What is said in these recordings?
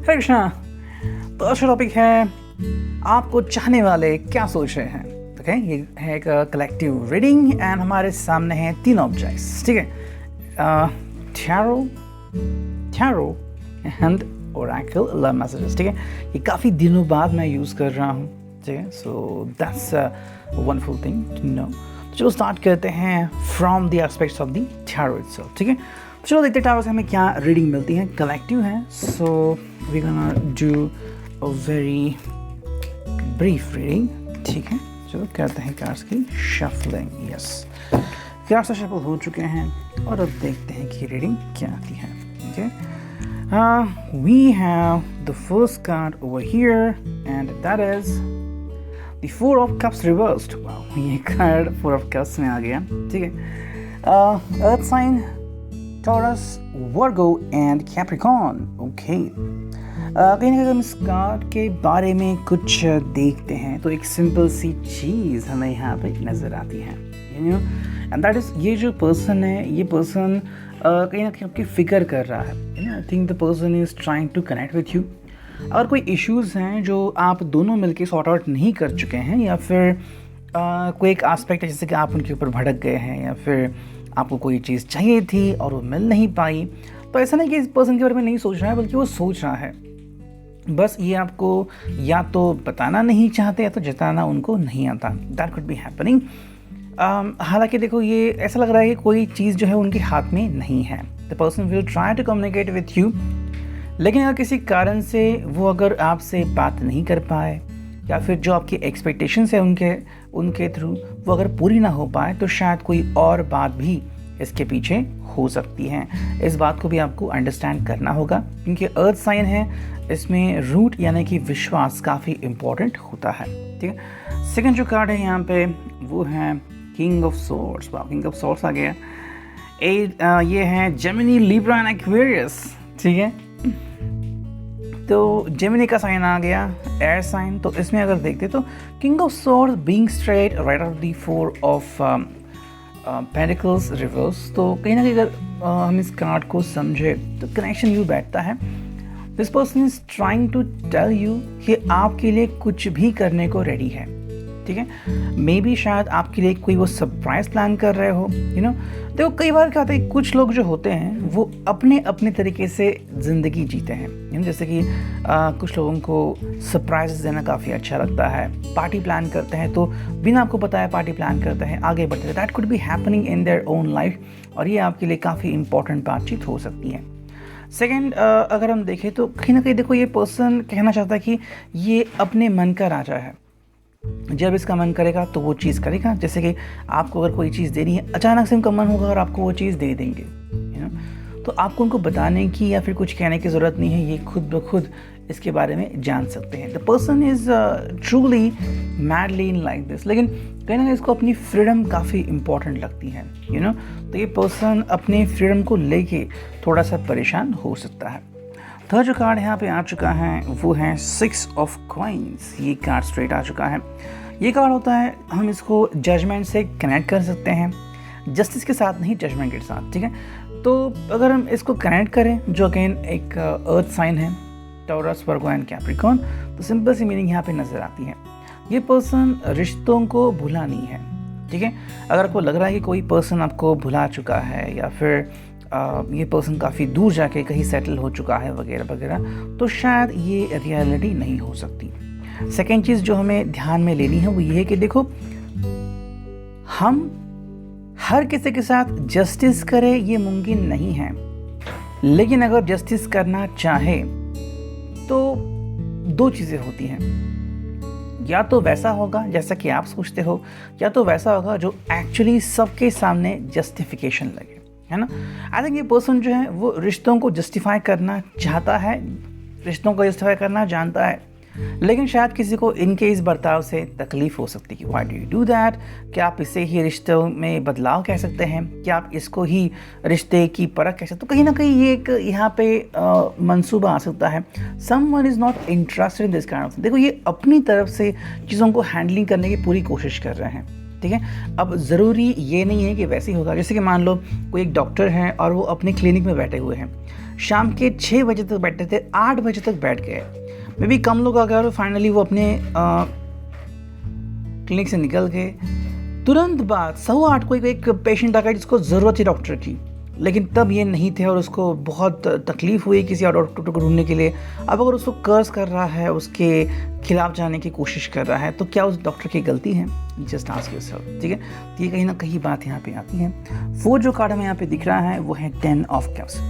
हरे कृष्णा। तो आज का टॉपिक है आपको चाहने वाले क्या सोच रहे हैं। ओके, ये है एक कलेक्टिव रीडिंग एंड हमारे सामने हैं 3 ऑब्जेक्ट्स, ठीक है। Tarot and Oracle love messages, ठीक है। ये काफ़ी दिनों बाद मैं यूज़ कर रहा हूँ, ठीक है। So that's wonderful thing to know. चलो स्टार्ट करते हैं from the aspects of the tarot itself, ठीक है। चलो देखते हैं टैरो से हमें क्या रीडिंग मिलती है। कलेक्टिव है, so we gonna do a very brief reading, ठीक है। चलो करते हैं कार्ड्स की शफलिंग। यस, कार्ड्स शफल हो चुके हैं और अब देखते हैं कि रीडिंग क्या आती है। Okay, we have the first card over here and that is the Four of Cups reversed. Wow, ये कार्ड Four of Cups में आ गया, ठीक है। Earth sign, Taurus, Virgo and Capricorn. Okay. कहीं ना कहीं हम इस कार्ड के बारे में कुछ देखते हैं तो एक सिंपल सी चीज़ हमें यहाँ पे नज़र आती है, you no, and that is ये जो पर्सन है, ये पर्सन कहीं ना कहीं आपकी फिक्र कर रहा है। You know, I think the person is trying to connect with you. अगर कोई इश्यूज़ हैं जो आप दोनों मिलके सॉर्ट आउट नहीं कर चुके हैं, या फिर कोई एक एस्पेक्ट है जैसे कि आप उनके ऊपर भड़क गए हैं, या फिर आपको कोई चीज़ चाहिए थी और वो मिल नहीं पाई, तो ऐसा नहीं कि इस पर्सन के बारे में नहीं सोच रहा है, बल्कि वो सोच रहा है। बस ये आपको या तो बताना नहीं चाहते या तो जताना उनको नहीं आता। That could be happening. हालांकि देखो, ये ऐसा लग रहा है कि कोई चीज़ जो है उनके हाथ में नहीं है। The person will try to communicate with you, लेकिन अगर किसी कारण से वो अगर आपसे बात नहीं कर पाए, या फिर जो आपकी एक्सपेक्टेशंस है उनके थ्रू वो अगर पूरी ना हो पाए, तो शायद कोई और बात भी इसके पीछे हो सकती है। इस बात को भी आपको अंडरस्टैंड करना होगा, क्योंकि अर्थ साइन है, इसमें रूट यानी कि विश्वास काफ़ी इम्पोर्टेंट होता है, ठीक है। सेकंड जो कार्ड है यहाँ पे वो है किंग ऑफ सोर्ड्स। वाह, किंग ऑफ सोर्ड्स आ गया। ये है जेमिनी, लिब्रा एंड एक्वेरियस, ठीक है। तो जेमिनी का साइन आ गया, एयर साइन। तो इसमें अगर देखते तो king of swords being straight right of the four of pentacles reverse. तो कहीं ना कहीं अगर हम इस कार्ड को समझे तो कनेक्शन यू बैठता है। This person is trying to tell you कि आपके लिए कुछ भी करने को रेडी है, ठीक है। मे बी शायद आपके लिए कोई वो सरप्राइज प्लान कर रहे हो, यू नो। देखो, कई बार क्या होता है, कुछ लोग जो होते हैं वो अपने अपने तरीके से ज़िंदगी जीते हैं, यू नो। जैसे कि कुछ लोगों को सरप्राइज देना काफ़ी अच्छा लगता है, पार्टी प्लान करते हैं तो बिना आपको बताया पार्टी प्लान करते हैं, आगे बढ़ते हैं। That could be happening in their own life, और ये आपके लिए काफ़ी इंपॉर्टेंट बातचीत हो सकती है। सेकेंड, अगर हम देखें तो कहीं ना कहीं देखो, ये पर्सन कहना चाहता है कि ये अपने मन का राजा है। जब इसका मन करेगा तो वो चीज़ करेगा। जैसे कि आपको अगर कोई चीज़ देनी है, अचानक से उनका मन होगा और आपको वो चीज़ दे देंगे, यू नो। तो आपको उनको बताने की या फिर कुछ कहने की ज़रूरत नहीं है, ये खुद ब खुद इसके बारे में जान सकते हैं। The person is truly madly in like this. लेकिन कहीं ना कहीं इसको अपनी फ्रीडम काफ़ी इंपॉर्टेंट लगती है, यू नो। तो ये पर्सन अपने फ्रीडम को लेके थोड़ा सा परेशान हो सकता है। थर्ड जो कार्ड यहाँ पे आ चुका है वो है 6 ऑफ कॉइन्स। ये कार्ड स्ट्रेट आ चुका है। ये कार्ड होता है, हम इसको जजमेंट से कनेक्ट कर सकते हैं, जस्टिस के साथ नहीं, जजमेंट के साथ, ठीक है। तो अगर हम इसको कनेक्ट करें, जो अगेन एक अर्थ साइन है, टॉरस, वर्गो एंड कैप्रिकॉर्न, तो सिंपल सी मीनिंग यहाँ पे नज़र आती है। ये पर्सन रिश्तों को भुला नहीं है, ठीक है। अगर आपको लग रहा है कि कोई पर्सन आपको भुला चुका है, या फिर ये पर्सन काफ़ी दूर जाके कहीं सेटल हो चुका है वगैरह वगैरह, तो शायद ये रियलिटी नहीं हो सकती। सेकेंड चीज़ जो हमें ध्यान में लेनी है वो ये है कि देखो, हम हर किसी के साथ जस्टिस करें ये मुमकिन नहीं है, लेकिन अगर जस्टिस करना चाहे तो 2 चीज़ें होती हैं। या तो वैसा होगा जैसा कि आप सोचते हो, या तो वैसा होगा जो एक्चुअली सबके सामने जस्टिफिकेशन लगे, है ना। आई थिंक ये पर्सन जो है वो रिश्तों को जस्टिफाई करना चाहता है, रिश्तों को जस्टिफाई करना जानता है, लेकिन शायद किसी को इनके इस बर्ताव से तकलीफ हो सकती है कि why do you do that. क्या आप इसे ही रिश्तों में बदलाव कह सकते हैं? क्या आप इसको ही रिश्ते की परख कह सकते हो? तो कहीं ना कहीं ये एक यहाँ पे मंसूबा आ सकता है। Someone is not interested in this kind of. देखो, ये अपनी तरफ से चीज़ों को हैंडलिंग करने की पूरी कोशिश कर रहे हैं, ठीक है। अब ज़रूरी ये नहीं है कि वैसे ही होगा। जैसे कि मान लो कोई एक डॉक्टर है और वो अपने क्लिनिक में बैठे हुए हैं, शाम के 6 बजे तक बैठते थे, 8 बजे तक बैठ गए। मे बी कम लोग अगर फाइनली वो अपने क्लिनिक से निकल गए, तुरंत बाद 8:15 को एक पेशेंट आ गया जिसको ज़रूरत थी डॉक्टर की, लेकिन तब ये नहीं थे और उसको बहुत तकलीफ़ हुई किसी और डॉक्टर को ढूंढने के लिए। अब अगर उसको कर्ज कर रहा है, उसके खिलाफ जाने की कोशिश कर रहा है, तो क्या उस डॉक्टर की गलती है? जस्ट आस्क योरसेल्फ, ठीक है। तो ये कहीं ना कहीं बात यहाँ पे आती है। 4 जो कार्ड हमें यहाँ पे दिख रहा है वो है 10 ऑफ कप्स।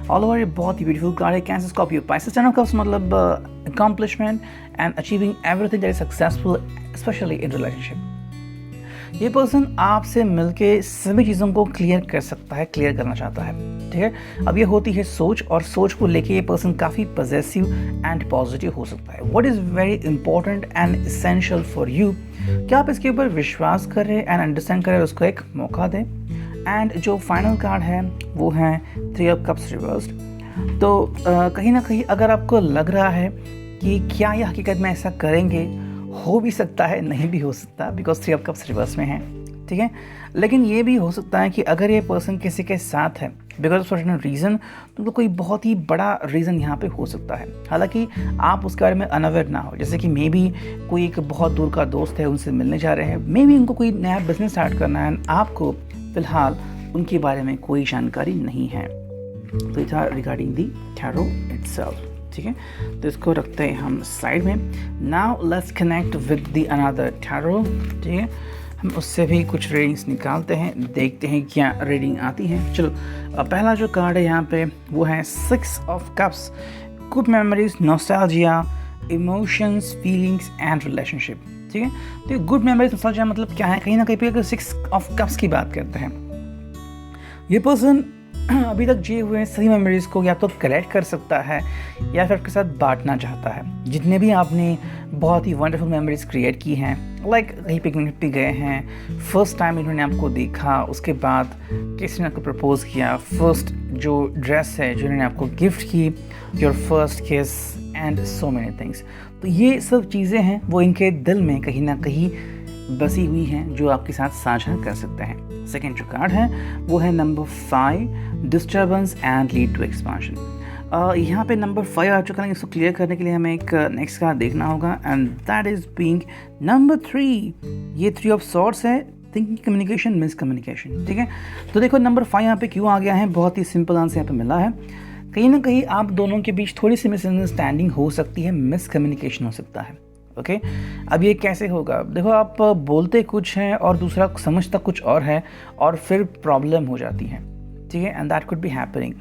ऑल ओवर ये बहुत ही ब्यूटीफुल कार्ड है। Cancer, Scorpio, Pisces. 10 of cups मतलब accomplishment and achieving everything that is successful, specially in relationship. ये पर्सन आपसे मिलके सभी चीज़ों को क्लियर कर सकता है, क्लियर करना चाहता है, ठीक है। अब ये होती है सोच, और सोच को लेके ये पर्सन काफ़ी पॉजिटिव एंड पॉजिटिव हो सकता है। What is very important and essential for you, क्या आप इसके ऊपर विश्वास करें एंड अंडरस्टैंड करें, उसको एक मौका दें। एंड जो फाइनल कार्ड है वो है 3 ऑफ कप्स रिवर्स्ड। तो कहीं ना कहीं अगर आपको लग रहा है कि क्या ये हकीकत में ऐसा करेंगे, हो भी सकता है, नहीं भी हो सकता, बिकॉज 3 ऑफ कप्स रिवर्स में है, ठीक है। लेकिन ये भी हो सकता है कि अगर ये पर्सन किसी के साथ है बिकॉज ऑफ सर्टेन रीज़न, तो कोई बहुत ही बड़ा रीज़न यहाँ पे हो सकता है। हालांकि आप उसके बारे में अनअवेयर ना हो, जैसे कि मे बी कोई एक बहुत दूर का दोस्त है, उनसे मिलने जा रहे हैं, मे बी उनको कोई नया बिजनेस स्टार्ट करना है, आपको फ़िलहाल उनके बारे में कोई जानकारी नहीं है। तो it are regarding the tarot itself, ठीक है। तो इसको रखते हैं हम साइड में। Now let's connect with the another tarot, ठीक है। हम उससे भी कुछ रीडिंग्स निकालते हैं, देखते हैं क्या रीडिंग आती है। चलो, पहला जो कार्ड है यहाँ पे वो है 6 of cups. Good memories, nostalgia, emotions, feelings and relationship, ठीक है। तो गुड मेमोरीज, नॉस्टैल्जिया मतलब क्या है? कहीं ना कहीं पे 6 ऑफ कप्स की बात करते हैं, ये पर्सन अभी तक जिए हुए सभी मेमोरीज़ को या तो कलेक्ट कर सकता है या फिर आपके साथ बांटना चाहता है। जितने भी आपने बहुत ही वंडरफुल मेमोरीज़ क्रिएट की हैं, लाइक कहीं पिकनिक पे गए हैं, फर्स्ट टाइम इन्होंने आपको देखा, उसके बाद किसी ने आपको प्रपोज किया, फर्स्ट जो ड्रेस है जो इन्होंने आपको गिफ्ट की, योर फर्स्ट किस एंड सो मेनी थिंग्स। तो ये सब चीज़ें हैं वो इनके दिल में कहीं ना कहीं बसी हुई हैं जो आपके साथ साझा कर सकते हैं। सेकेंड जो कार्ड है वो है number 5, disturbance and lead to expansion. यहाँ पे नंबर 5 आ चुका है। इसको क्लियर करने के लिए हमें एक नेक्स्ट कार्ड देखना होगा, and that is being number 3। ये 3 ऑफ सॉर्ड्स है, थिंकिंग, कम्युनिकेशन, मिसकम्युनिकेशन, ठीक है। तो देखो नंबर 5 यहाँ पे क्यों आ गया है, बहुत ही सिंपल आंसर यहाँ पे मिला है। कहीं ना कहीं आप दोनों के बीच थोड़ी सी मिसअंडरस्टैंडिंग हो सकती है, मिसकम्युनिकेशन हो सकता है, ओके। अब ये कैसे होगा? देखो, आप बोलते कुछ हैं और दूसरा समझता कुछ और है, और फिर प्रॉब्लम हो जाती है, ठीक है। And that could be happening.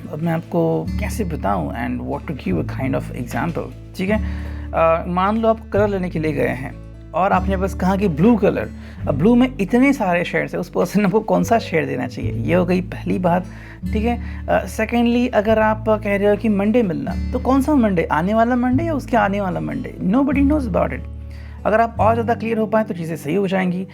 अब मैं आपको कैसे बताऊं and what to give a kind of example, ठीक है। मान लो आप कलर लेने के लिए गए हैं और आपने बस कहा कि ब्लू कलर। अब ब्लू में इतने सारे शेड्स हैं, उस पर्सन ने आपको कौन सा शेड देना चाहिए? ये हो गई पहली बात, ठीक है। सेकेंडली, अगर आप कह रहे हो कि मंडे मिलना, तो कौन सा मंडे? आने वाला मंडे या उसके आने वाला Monday? Nobody knows about it. अगर आप और ज़्यादा क्लियर हो पाए तो चीज़ें सही हो जाएंगी।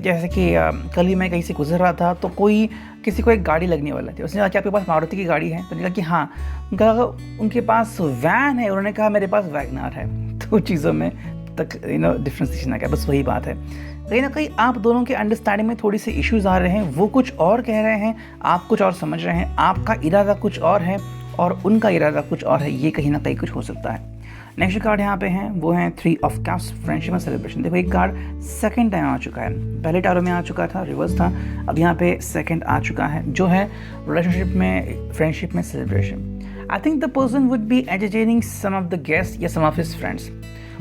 जैसे कि कल ही मैं कहीं से गुजर रहा था, तो कोई किसी को एक गाड़ी लगने वाला थी, उसने कहा कि आपके पास मारुति की गाड़ी है? तो कहा कि हाँ। उनका उनके पास वैन है, उन्होंने कहा मेरे पास वैगनार है। तो चीज़ों में तक डिफरेंस दिखना क्या, बस वही बात है। कहीं ना कहीं आप दोनों के अंडरस्टैंडिंग में थोड़ी सी इश्यूज आ रहे हैं, वो कुछ और कह रहे हैं, आप कुछ और समझ रहे हैं, आपका इरादा कुछ और है और उनका इरादा कुछ और है। ये कहीं ना कहीं कुछ हो सकता है। नेक्स्ट कार्ड यहाँ पे है वो है 3 of cups, friendship and celebration. देखो, एक कार्ड सेकंड टाइम आ चुका है, पहले टारो में आ चुका था, रिवर्स था, अब यहाँ पे सेकंड आ चुका है, जो है रिलेशनशिप में, फ्रेंडशिप में celebration. I think the person would be entertaining some of the guest या सम ऑफ हिज फ्रेंड्स।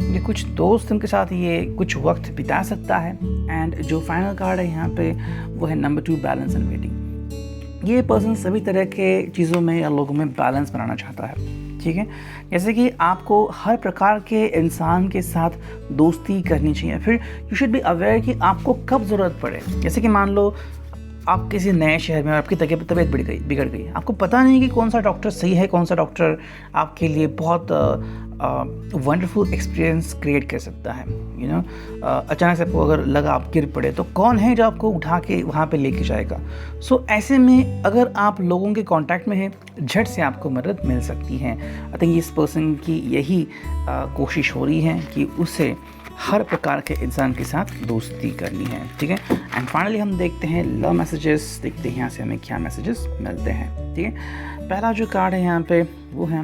ये कुछ दोस्त उनके साथ ये कुछ वक्त बिता सकता है। एंड जो फाइनल कार्ड है यहाँ पे वो है नंबर 2, बैलेंस एंड वेटिंग। ये पर्सन सभी तरह के चीज़ों में या लोगों में बैलेंस बनाना चाहता है, ठीक है। जैसे कि आपको हर प्रकार के इंसान के साथ दोस्ती करनी चाहिए, फिर यू शुड बी अवेयर कि आपको कब ज़रूरत पड़े। जैसे कि मान लो आप किसी नए शहर में और आपकी तबीयत बिगड़ गई, आपको पता नहीं कि कौन सा डॉक्टर सही है, कौन सा डॉक्टर आपके लिए बहुत वंडरफुल एक्सपीरियंस क्रिएट कर सकता है। अचानक से आपको अगर लगा आप गिर पड़े, तो कौन है जो आपको उठा के वहाँ पे लेके जाएगा? सो ऐसे में अगर आप लोगों के कांटेक्ट में हैं, झट से आपको मदद मिल सकती है। आई थिंक इस पर्सन की यही कोशिश हो रही है कि उसे हर प्रकार के इंसान के साथ दोस्ती करनी है, ठीक है। एंड फाइनली हम देखते हैं लव मैसेजेस, देखते हैं यहाँ से हमें क्या मैसेजेस मिलते हैं, ठीक है। पहला जो कार्ड है यहाँ पे वो है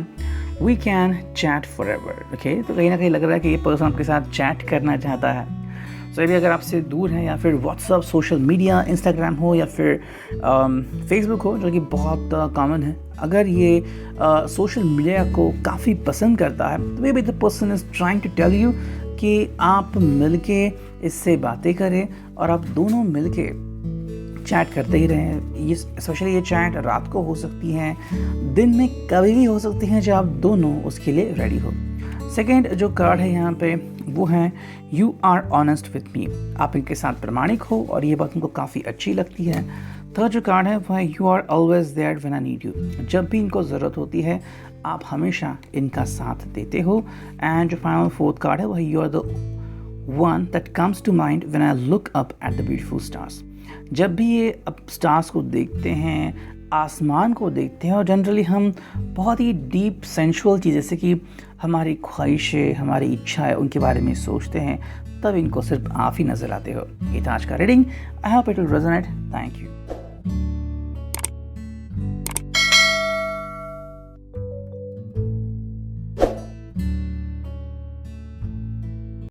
we can chat forever, okay. तो कहीं ना कहीं लग रहा है कि ये पर्सन आपके साथ चैट करना चाहता है। सो भी अगर आपसे दूर है या फिर व्हाट्सअप, सोशल मीडिया, इंस्टाग्राम हो या फिर फेसबुक हो, जो कि बहुत कॉमन है, अगर ये सोशल मीडिया को काफ़ी पसंद करता है तो maybe the person is trying to tell you कि आप मिलके इससे बातें करें और आप दोनों मिलके चैट करते ही रहें। ये स्पेशली ये चैट रात को हो सकती है, दिन में कभी भी हो सकती है जब आप दोनों उसके लिए रेडी हो। सेकेंड जो कार्ड है यहाँ पे वो है you are honest with me, आप इनके साथ प्रामाणिक हो और ये बात उनको काफ़ी अच्छी लगती है। थर्ड जो कार्ड है वो है you are always there when I need you, जब भी इनको ज़रूरत होती है आप हमेशा इनका साथ देते हो। एंड जो फाइनल फोर्थ कार्ड है वो है you are the one that comes to mind when I look up at the beautiful stars, जब भी ये अब स्टार्स को देखते हैं, आसमान को देखते हैं और जनरली हम बहुत ही डीप सेंशुअल चीज़ जैसे कि हमारी ख्वाहिशें, हमारी इच्छाएं, उनके बारे में सोचते हैं, तब इनको सिर्फ आप ही नज़र आते हो। ये था आज का reading. I hope it will resonate. Thank you.